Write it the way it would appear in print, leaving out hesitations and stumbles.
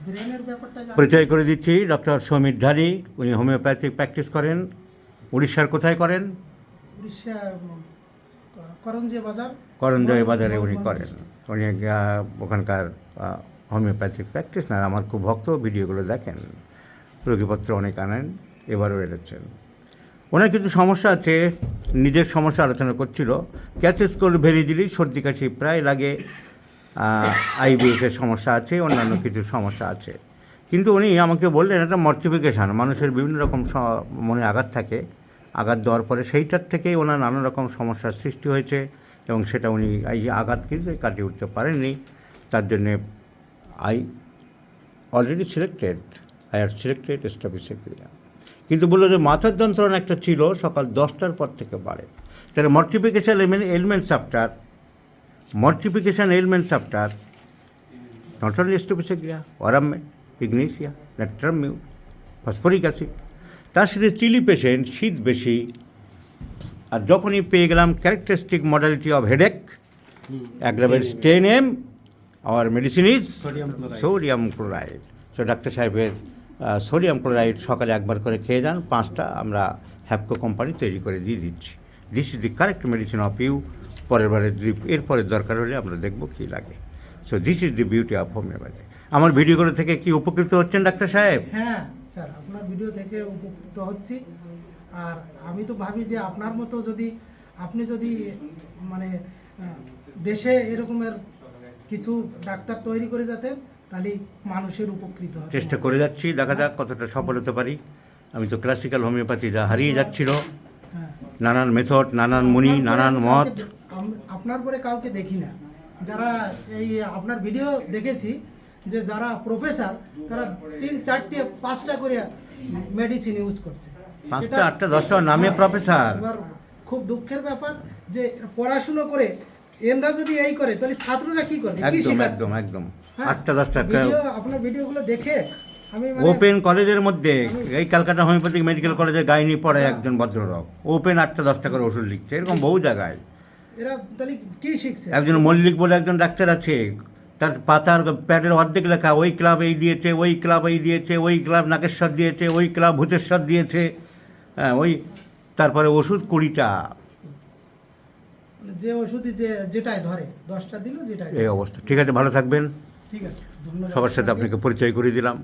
ব্রেনের ব্যাপারটা পরিচয় করে দিচ্ছি, ডক্টর সমীর ঢালি। উনি হোমিওপ্যাথিক প্র্যাকটিস করেন। উড়িষ্যার কোথায় করেন? উড়িষ্যা করঞ্জিয়া বাজার, করঞ্জয় বাজারে উনি ময়ূর করেন। district। উনি ওখানকার হোমিওপ্যাথিক প্র্যাকটিশনার। আমার খুব ভক্ত, ভিডিওগুলো দেখেন, রোগীপত্র অনেক আনেন, এবারও এনেছেন। ওনার কিছু সমস্যা আছে, নিজের সমস্যা আলোচনা করছিল। ক্যাচেস কোল্ড ভেরি দিলি, সর্দি কাশি প্রায় লাগে, আইবিএসের সমস্যা আছে, অন্যান্য কিছু সমস্যা আছে। কিন্তু উনি আমাকে বললেন একটা মর্টিফিকেশান, মানুষের বিভিন্ন রকম মনে আঘাত থাকে, আঘাত দেওয়ার পরে সেইটার থেকেই ওনার নানা রকম সমস্যার সৃষ্টি হয়েছে, এবং সেটা উনি এই আঘাত কিন্তু কাটিয়ে উঠতে পারেননি। তার জন্যে I already selected, I are selected staphysagria. কিন্তু বললো যে মাথার যন্ত্রণা একটা ছিল, সকাল 10টার পর থেকে বাড়ে। তাহলে mortification elements after, mortification elements after not only staphysagria, aurum met, ignatia, natrum mur, phosphoric acid, তার সাথে চিলি পেশেন্ট, শীত বেশি। আর যখনই পেয়ে গেলাম characteristic modality of headache, aggravates 10M, our medicine is sodium chloride. So doctor সাহেবের সোডিয়াম ক্লোরাইড সকালে একবার করে খেয়ে যান, 5টা আমরা হ্যাপকো কোম্পানি তৈরি করে দিয়ে দিচ্ছি। This is the correct medicine of you. পরের বারে এরপরে দরকার হলে আমরা দেখব কী লাগে। So this is the beauty of homeopathy. আমার ভিডিওগুলো থেকে কি উপকৃত হচ্ছেন ডাক্তার সাহেব? হ্যাঁ স্যার, আপনার ভিডিও থেকে উপকৃত হচ্ছি। আর আমি তো ভাবি যে আপনার মতো আপনি যদি মানে দেশে এরকমের কিছু ডাক্তার তৈরি করে যেতেন, তাহলে মানুষের উপকৃত হতো। চেষ্টা করে যাচ্ছি, দেখা যাক কতটা সফল হতে পারি। আমি তো ক্লাসিক্যাল হোমিওপ্যাথি যা হারিয়ে যাচ্ছিল, হ্যাঁ, নানান মেথড, নানান মুনি, নানান মত। আপনার পরে কাউকে দেখি না। যারা এই আপনার ভিডিও দেখেছি, যে যারা প্রফেসর, তারা 3, 4টে, 5টা করে মেডিসিন ইউজ করছে। 5টা, 8টা, 10টা নামে প্রফেসর। এবার খুব দুঃখের ব্যাপার যে পড়াশুনো করে এনরা যদি এই করে, তাহলে ছাত্ররা কি করবে? কি একদম শিখাচ্ছে? একদম একদম হ্যাঁ, 8টা 10টা আপনার ভিডিওগুলো দেখে আমি ওপেন কলেজের মধ্যে, এই ক্যালকাটা হোমিওপ্যাথিক মেডিকেল কলেজে গাইনি পড়ে একজন ভদ্রলোক, ওপেন 8টা 10টা করে ওষুধ লিখছে, এরকম বহু জায়গায়। এরা তাহলে কি শিখছে? একজন মল্লিক বলে একজন ডাক্তার আছে, তার পাতার প্যাডের অর্ধেক লেখা ওই ক্লাব এই দিয়েছে, ওই ক্লাব এই দিয়েছে, ওই ক্লাব নাগেশ্বর দিয়েছে, ওই ক্লাব ভূতেশ্বর দিয়েছে, হ্যাঁ ওই। তারপরে ওষুধ 20টা, যে ওষুধই যেটাই ধরে 10টা দিল, যেটাই। এই অবস্থা। ঠিক আছে, ভালো থাকবেন। ঠিক আছে, ধন্যবাদ। সবার সাথে আপনাকে পরিচয় করে দিলাম।